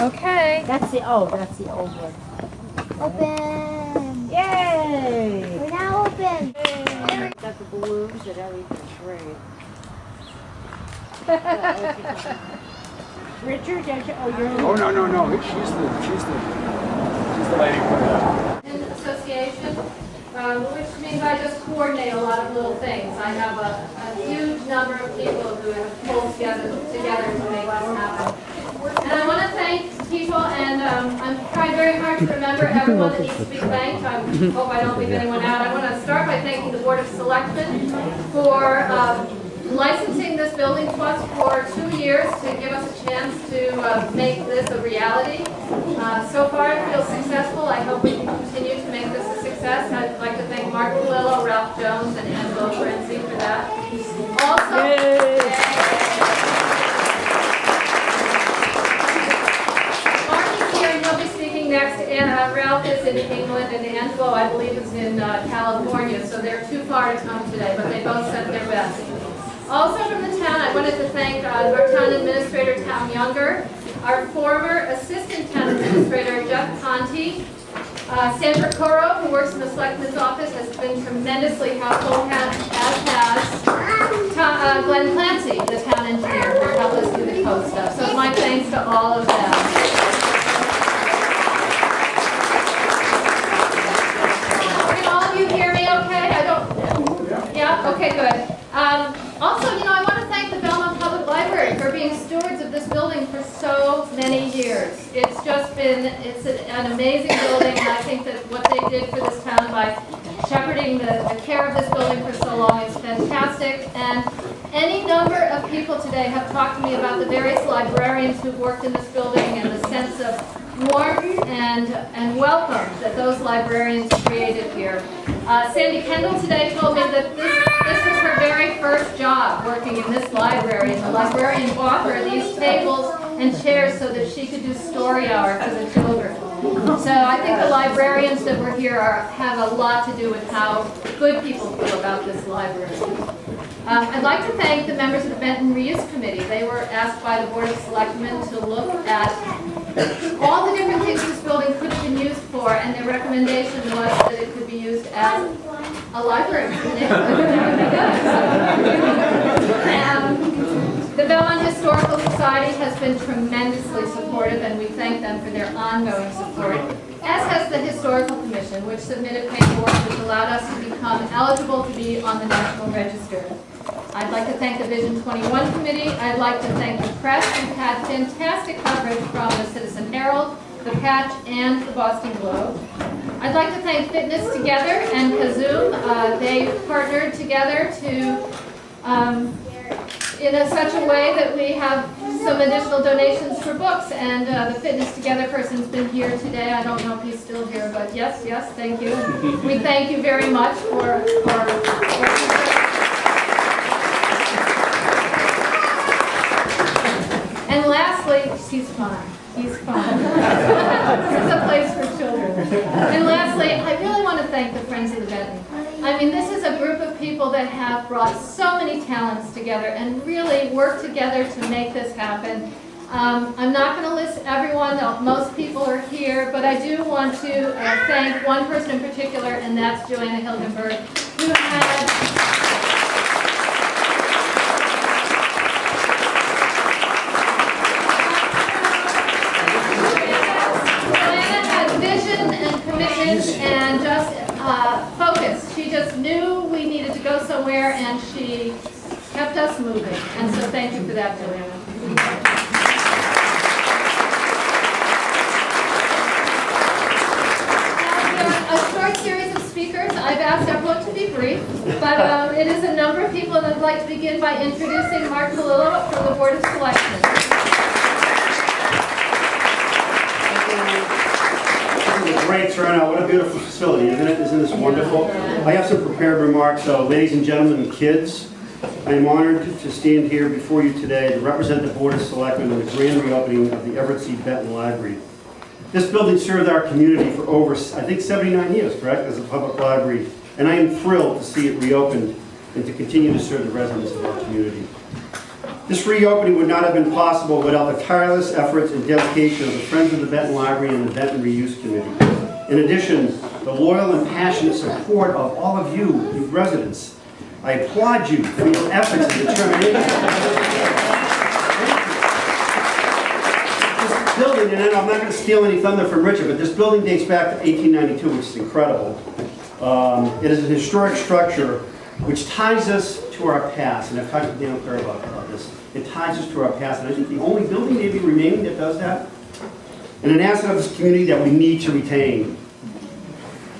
Okay. That's the old one. Open! Yay! We're now open! Yay. Got the balloons and everything great. Richard, you're Oh, no. She's the lady for that. In association, which means I just coordinate a lot of little things. I have a huge number of people who have pulled together to make this happen. And I want to thank people, and I'm trying very hard to remember everyone that needs to be thanked. I hope I don't leave anyone out. I want to start by thanking the Board of Selectmen for licensing this building to us for 2 years to give us a chance to make this a reality. So far it feels successful. I hope we can continue to make this a success. I'd like to thank Mark Paolillo, Ralph Jones, and Angelo Frenzy for that. Also, he'll be speaking next, and Ralph is in England, and Angelo, I believe, is in California, so they're too far to come today, but they both sent their best. Also from the town, I wanted to thank our town administrator, Tom Younger, our former assistant town administrator, Jeff Conti, Sandra Coro, who works in the Selectmen's office, has been tremendously helpful, as has Glenn Clancy, the town engineer, who helped us do the code stuff. So my thanks to all of them. Okay, good. Also, I want to thank the Belmont Public Library for being stewards of this building for so many years. It's just been, it's an amazing building, and I think that what they did for this town by shepherding the care of this building for so long is fantastic. And any number of people today have talked to me about the various librarians who've worked in this building and the sense of warmth and welcome that those librarians created here. Sandy Kendall today told me that this was her very first job working in this library, and the librarian bought her these tables and chairs so that she could do story hour for the children. So I think the librarians that were here have a lot to do with how good people feel about this library. I'd like to thank the members of the Benton Reuse Committee. They were asked by the Board of Selectmen to look at all the different things this building could have been used for, and their recommendation was that it could be used as a library. The Belmont Historical Society has been tremendously supportive, and we thank them for their ongoing support, as has the Historical Commission, which submitted paperwork which allowed us to become eligible to be on the National Register. I'd like to thank the Vision 21 Committee. I'd like to thank the press, who've had fantastic coverage from the Citizen Herald, the Patch, and the Boston Globe. I'd like to thank Fitness Together and Kazoom. They partnered together to in such a way that we have some additional donations for books, and the Fitness Together person's been here today. I don't know if he's still here, but yes, thank you. We thank you very much for and lastly, he's fine. He's fine. This is a place for children. And lastly, I really want to thank the Friends of the Benton. I mean, this is a group of people that have brought so many talents together and really worked together to make this happen. I'm not going to list everyone, most people are here, but I do want to thank one person in particular, and that's Joanna Hilgenberg, who had vision and commitment and just focus. She just knew we needed to go somewhere, and she kept us moving. And so thank you for that, Joanna. A short series of speakers. I've asked everyone to be brief, but it is a number of people, and I'd like to begin by introducing Mark Paolillo from the Board of Selectmen. Great turnout. What a beautiful facility, isn't it? Isn't this wonderful? I have some prepared remarks. So, ladies and gentlemen and kids, I am honored to stand here before you today to represent the Board of Selectmen in the grand reopening of the Everett Benton Library. This building served our community for over, I think, 79 years, correct, as a public library, and I am thrilled to see it reopened and to continue to serve the residents of our community. This reopening would not have been possible without the tireless efforts and dedication of the Friends of the Benton Library and the Benton Reuse Committee. In addition, the loyal and passionate support of all of you residents. I applaud you for your efforts and determination. This building, and I'm not going to steal any thunder from Richard, but this building dates back to 1892, which is incredible. It is an historic structure which ties us to our past, and I've talked to Dan LeClerc about this. It ties us to our past, and I think the only building maybe remaining that does that, and an asset of this community that we need to retain.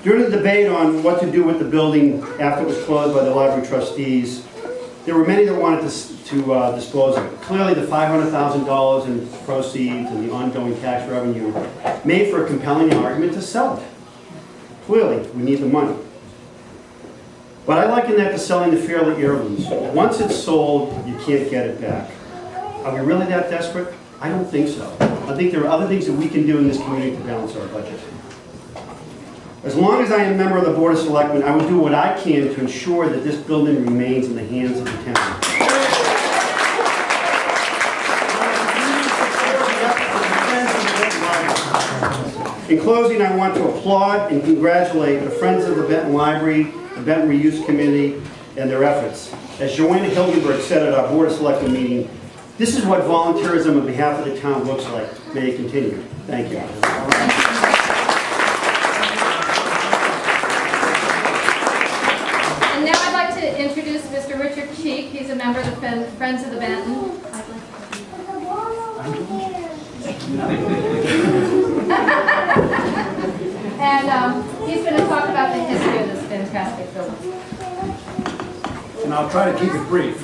During the debate on what to do with the building after it was closed by the library trustees, there were many that wanted to dispose of it. Clearly, the $500,000 in proceeds and the ongoing tax revenue made for a compelling argument to sell it. Clearly, we need the money. But I liken that to selling the Fairly heirlooms. Once it's sold, you can't get it back. Are we really that desperate? I don't think so. I think there are other things that we can do in this community to balance our budget. As long as I am a member of the Board of Selectmen, I will do what I can to ensure that this building remains in the hands of the town. In closing, I want to applaud and congratulate the Friends of the Benton Library, the Benton Reuse Committee, and their efforts. As Joanna Hilgenberg said at our Board of Selectmen meeting, this is what volunteerism on behalf of the town looks like. May it continue. Thank you. And now I'd like to introduce Mr. Richard Cheek. He's a member of the Friends of the Benton. And he's going to talk about the history of this fantastic building. And I'll try to keep it brief.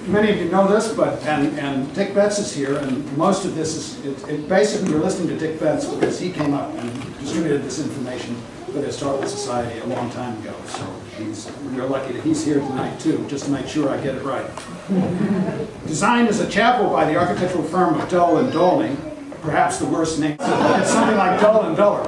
Many of you know this, but and Dick Betts is here, and most of this is basically you're listening to Dick Betts because he came up and distributed this information for the Historical Society a long time ago. So we're lucky that he's here tonight too, just to make sure I get it right. Designed as a chapel by the architectural firm of Dull and Dolning, perhaps the worst name. It's something like Dull and Duller.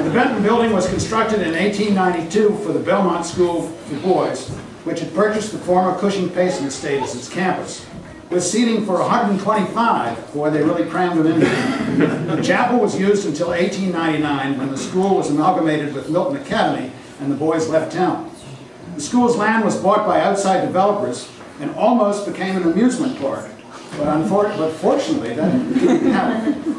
The Benton building was constructed in 1892 for the Belmont School for Boys, which had purchased the former Cushing Payson estate as its campus. With seating for 125, boy, they really crammed them in there. The chapel was used until 1899 when the school was amalgamated with Milton Academy and the boys left town. The school's land was bought by outside developers and almost became an amusement park. But fortunately, that didn't happen.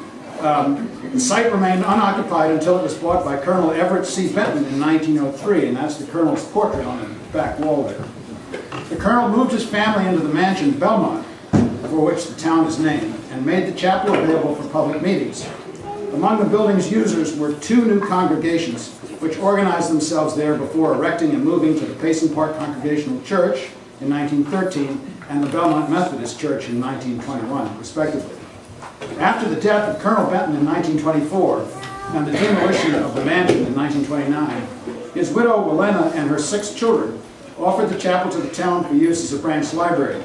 The site remained unoccupied until it was bought by Colonel Everett C. Benton in 1903, and that's the colonel's portrait on the back wall there. The colonel moved his family into the mansion Belmont, for which the town is named, and made the chapel available for public meetings. Among the building's users were two new congregations, which organized themselves there before erecting and moving to the Payson Park Congregational Church in 1913 and the Belmont Methodist Church in 1921, respectively. After the death of Colonel Benton in 1924 and the demolition of the mansion in 1929, his widow, Willena, and her 6 children offered the chapel to the town for use as a branch library.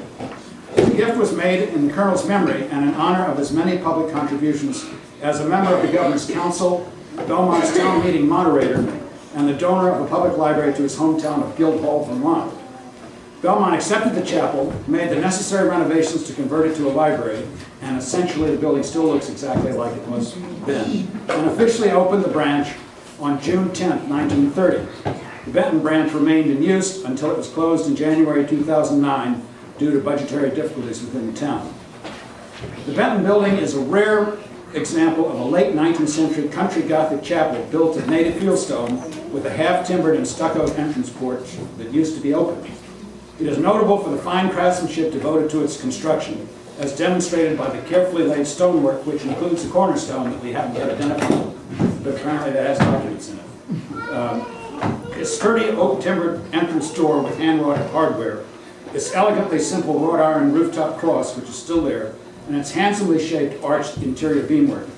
The gift was made in the Colonel's memory and in honor of his many public contributions as a member of the Governor's Council, Belmont's town meeting moderator, and the donor of a public library to his hometown of Guildhall, Vermont. Belmont accepted the chapel, made the necessary renovations to convert it to a library, and essentially the building still looks exactly like it was then, and officially opened the branch on June 10, 1930. The Benton branch remained in use until it was closed in January 2009 due to budgetary difficulties within the town. The Benton building is a rare example of a late 19th century country Gothic chapel built of native fieldstone with a half-timbered and stucco entrance porch that used to be open. It is notable for the fine craftsmanship devoted to its construction, as demonstrated by the carefully laid stonework, which includes the cornerstone that we haven't yet identified, but apparently that has documents in it. Its sturdy oak-timbered entrance door with hand-wrought hardware, its elegantly simple wrought iron rooftop cross, which is still there, and its handsomely shaped arched interior beamwork.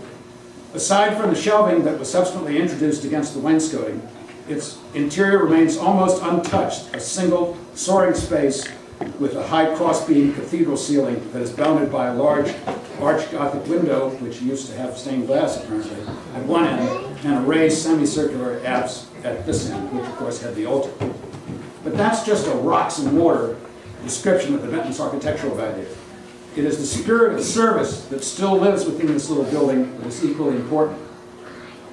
Aside from the shelving that was subsequently introduced against the wainscoting, its interior remains almost untouched, a single soaring space with a high crossbeam cathedral ceiling that is bounded by a large arched Gothic window, which used to have stained glass apparently, at one end, and a raised semicircular apse at this end, which of course had the altar. But that's just a rocks and mortar description of the Benton's architectural value. It is the spirit of service that still lives within this little building that is equally important.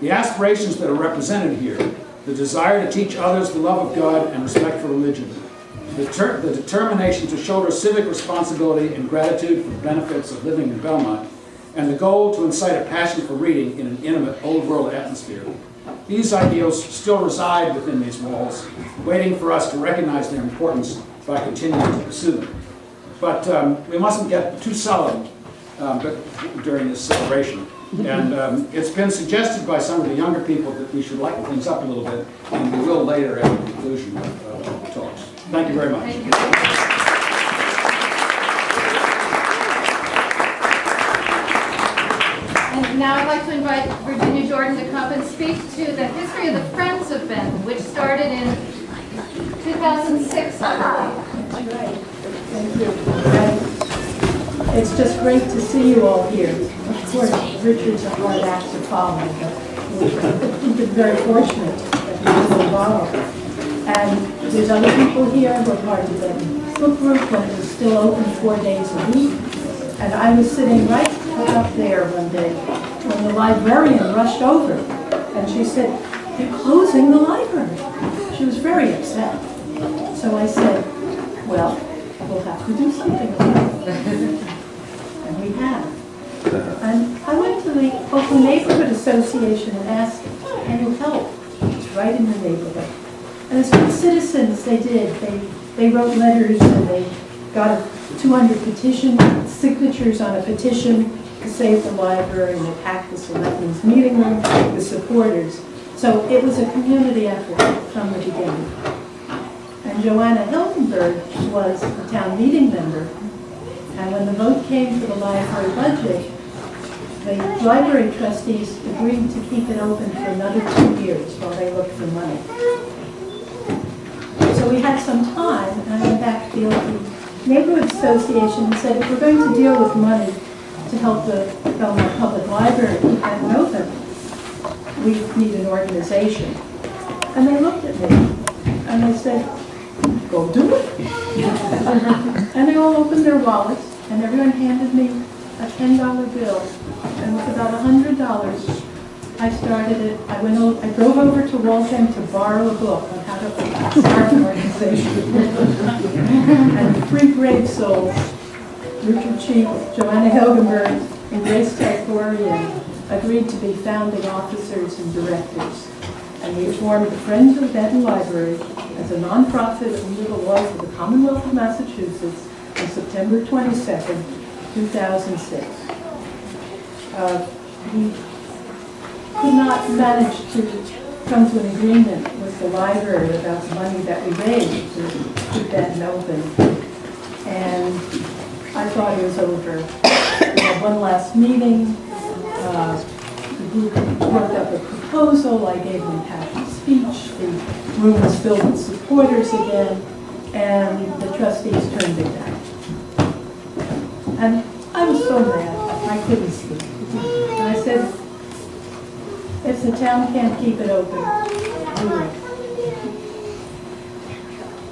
The aspirations that are represented here, the desire to teach others the love of God and respect for religion, the determination to shoulder civic responsibility and gratitude for the benefits of living in Belmont, and the goal to incite a passion for reading in an intimate, old-world atmosphere. These ideals still reside within these walls, waiting for us to recognize their importance by continuing to pursue them. But we mustn't get too solemn during this celebration. And it's been suggested by some of the younger people that we should lighten things up a little bit, and we will later at the conclusion of the talks. Thank you very much. Thank you. And now I'd like to invite Virginia Jordan to come and speak to the history of the Friends of Benton, which started in 2006, I believe. That's right. Thank you. And it's just great to see you all here. Of course, Richard's a hard act to follow, but we've been very fortunate that he's been involved. And there's other people here who are part of the book group when it was still open 4 days a week. And I was sitting right up there one day when the librarian rushed over and she said, "They're closing the library." She was very upset. So I said, "Well, we'll have to do something about it." And we have. And I went to the Oakland Neighborhood Association and asked, "Can you help?" It's right in the neighborhood. And as good citizens, they did. They wrote letters and they got 200 signatures on a petition to save the library, and they packed the Selectmen's meeting room with supporters. So it was a community effort from the beginning. And Joanna Hildenberg was a town meeting member. And when the vote came for the library budget, the library trustees agreed to keep it open for another 2 years while they looked for money. So we had some time, and I went back to the Oakland Neighborhood Association and said, if we're going to deal with money to help the Belmont Public Library keep that open, we need an organization. And they looked at me, and they said, "Go do it." And they all opened their wallets, and everyone handed me a $10 bill. And with about $100, I started it. I drove over to Waltham to borrow a book on how to start an organization. And 3 brave souls, Richard Cheek, Joanna Hildenberg, and Grace Taiporian, agreed to be founding officers and directors. And we formed the Friends of Benton Library as a nonprofit under the laws of the Commonwealth of Massachusetts on September 22nd, 2006. We could not manage to come to an agreement with the library about the money that we raised to keep Benton open. And I thought it was over. We had one last meeting. The group worked up a proposal. I gave them a happy speech. The room was filled with supporters again, and the trustees turned it down. And I was so mad, I couldn't sleep. And I said, if the town can't keep it open, we will.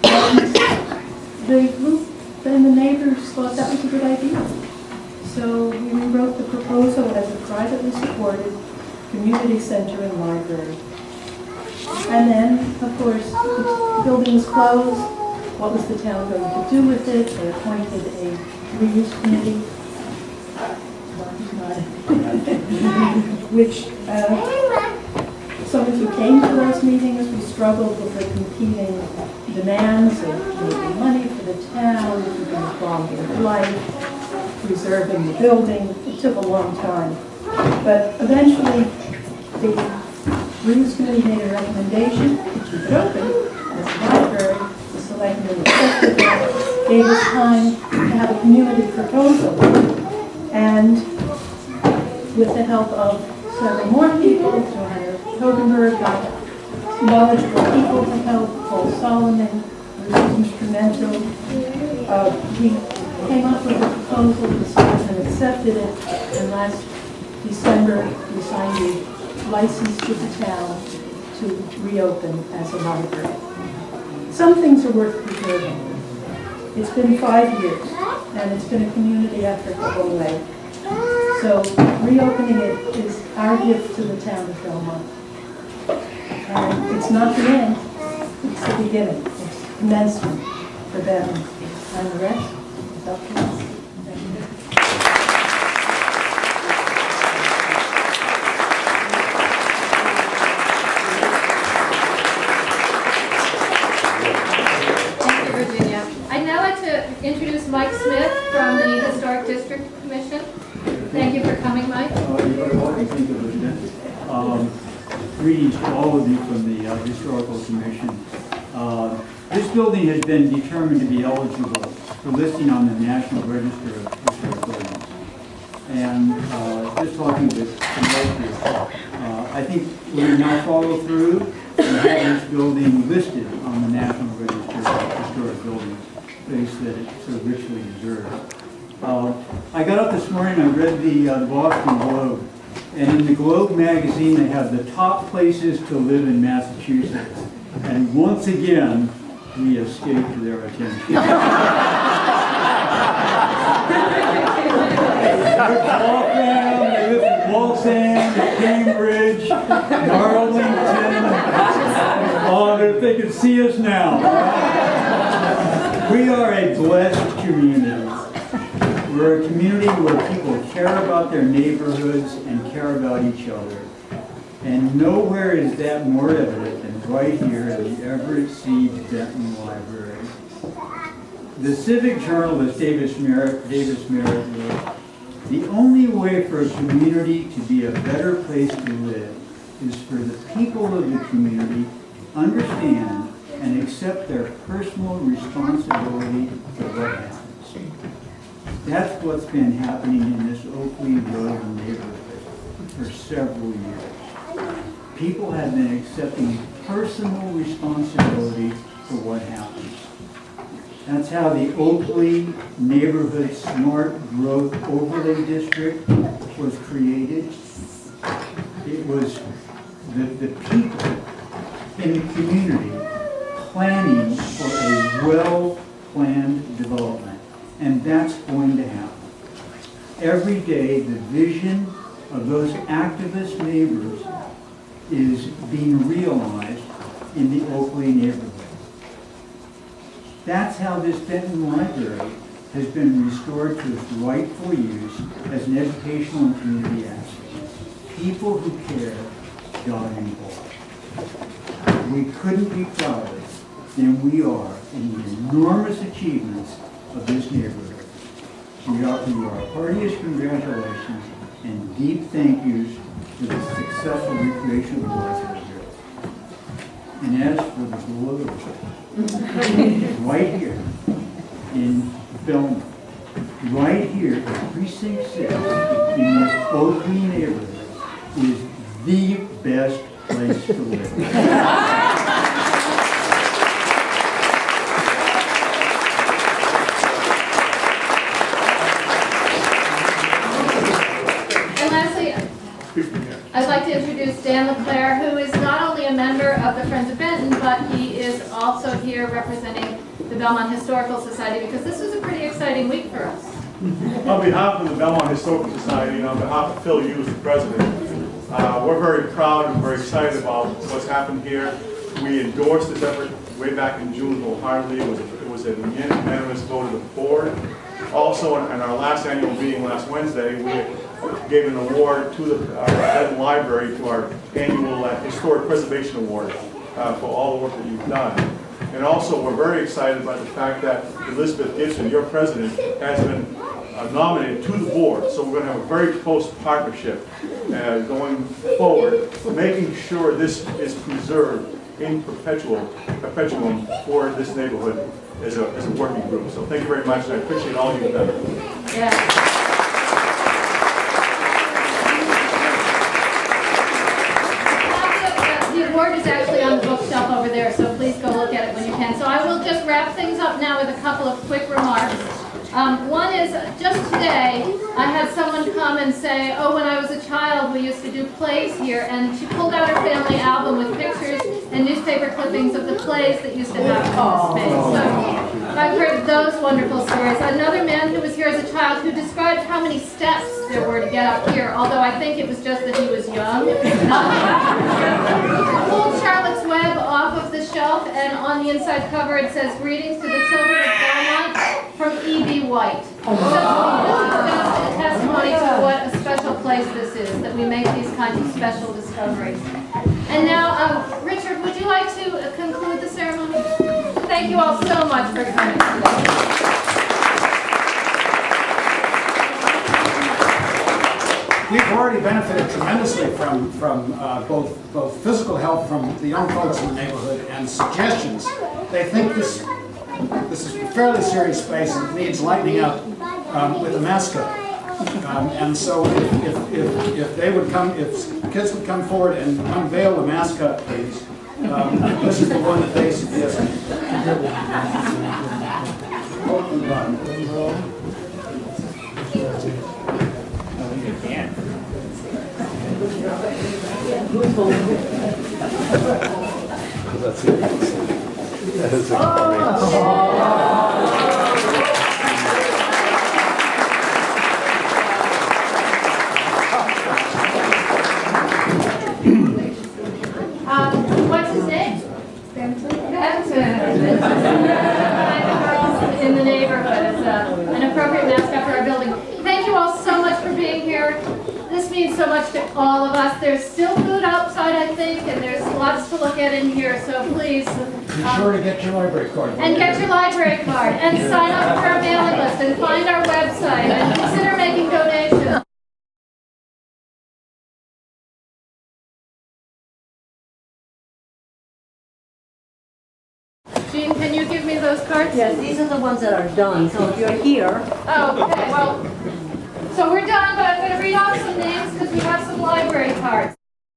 And the group and the neighbors thought that was a good idea. So we rewrote the proposal as a privately supported community center and library. And then, of course, the building was closed. What was the town going to do with it? They appointed a reuse committee, which some of you came to those meetings. We struggled with the competing demands of making money for the town, keeping the quality of life, preserving the building. It took a long time. But eventually, the reuse committee made a recommendation to keep it open as a library. The Selectmen accepted that, gave us time to have a community proposal. And with the help of several more people, Joanna Hildenberg got knowledgeable people to help, Paul Solomon, who was instrumental. We came up with a proposal, the Selectmen accepted it, and last December we signed a license to the town to reopen as a library. Some things are worth preserving. It's been 5 years, and it's been a community effort the whole way. So reopening it is our gift to the town of Belmont. And it's not the end, it's the beginning, it's commencement for them. And the rest is up to us. Thank you. Thank you, Virginia. I'd now like to introduce Mike Smith from the Historic District Commission. Thank you for coming, Mike. You're very welcome. Thank you, Elizabeth. Greetings to all of you from the Historical Commission. This building has been determined to be eligible for listing on the National Register of Historic Buildings. And just talking with Mike here, I think we now follow through and have this building listed on the National Register of Historic Buildings, place that it so richly deserves. I got up this morning, I read the Boston Globe, and in the Globe magazine they have the top places to live in Massachusetts. And once again, we escaped their attention. Waltham, Cambridge, Arlington. Oh, if they could see us now. We are a blessed community. We're a community where people care about their neighborhoods and care about each other. And nowhere is that more evident than right here at the Everett Benton Library. The civic journalist Davis Merritt wrote, "The only way for a community to be a better place to live is for the people of the community to understand and accept their personal responsibility for what happens." That's what's been happening in this Oakley Road neighborhood for several years. People have been accepting personal responsibility for what happens. That's how the Oakley Neighborhood Smart Growth Overlay District was created. It was the people in the community planning for a well-planned development. And that's going to happen. Every day, the vision of those activist neighbors is being realized in the Oakley neighborhood. That's how this Benton Library has been restored to its rightful use as an educational and community asset. People who care got involved. We couldn't be prouder than we are in the enormous achievements of this neighborhood. We offer you our heartiest congratulations and deep thank yous for the successful recreation of the library. And as for the globe, right here in Belmont, right here at Precinct 6 in this Oakley neighborhood is the best place to live. I'd like to introduce Dan LeClerc, who is not only a member of the Friends of Benton, but he is also here representing the Belmont Historical Society, because this is a pretty exciting week for us. On behalf of the Belmont Historical Society and on behalf of Phil Hughes, the president, we're very proud and very excited about what's happened here. We endorsed this effort way back in June wholeheartedly. It was a unanimous vote of the board. Also, in our last annual meeting last Wednesday, we gave an award to the Benton Library, to our annual Historic Preservation Award for all the work that you've done. And also, we're very excited by the fact that Elizabeth Gibson, your president, has been nominated to the board. So we're going to have a very close partnership going forward, making sure this is preserved in perpetuum for this neighborhood as a working group. So thank you very much, and I appreciate all you've done. Yeah. The award is actually on the bookshelf over there, so please go look at it when you can. So I will just wrap things up now with a couple of quick remarks. One is, just today, I had someone come and say, oh, when I was a child, we used to do plays here, and she pulled out her family album with pictures and newspaper clippings of the plays that used to happen in the space. So I've heard those wonderful stories. Another man who was here as a child who described how many steps there were to get up here, although I think it was just that he was young. Pulled Charlotte's Web off of the shelf, and on the inside cover it says, "Greetings to the children of Belmont from E.B. White." So this is just a testimony to what a special place this is, that we make these kinds of special discoveries. And now, Richard, would you like to conclude the ceremony? Thank you all so much for coming today. We've already benefited tremendously from both physical help from the young folks in the neighborhood and suggestions. They think this is a fairly serious space and it needs lightening up with a mascot. And so if they would come, if kids would come forward and unveil the mascot, please. This is the one that they suggested. What's his name? Benton. In the neighborhood. It's an appropriate mascot for our building. Thank you all so much for being here. This means so much to all of us. There's still food outside, I think, and there's lots to look at in here, so please. Be sure to get your library card. And get your library card, and sign up for our mailing list, and find our website, and consider making donations. Jean, can you give me those cards? Yes, these are the ones that are done, so if you're here. Oh, okay, well, so we're done, but I'm going to read off some names because we have some library cards.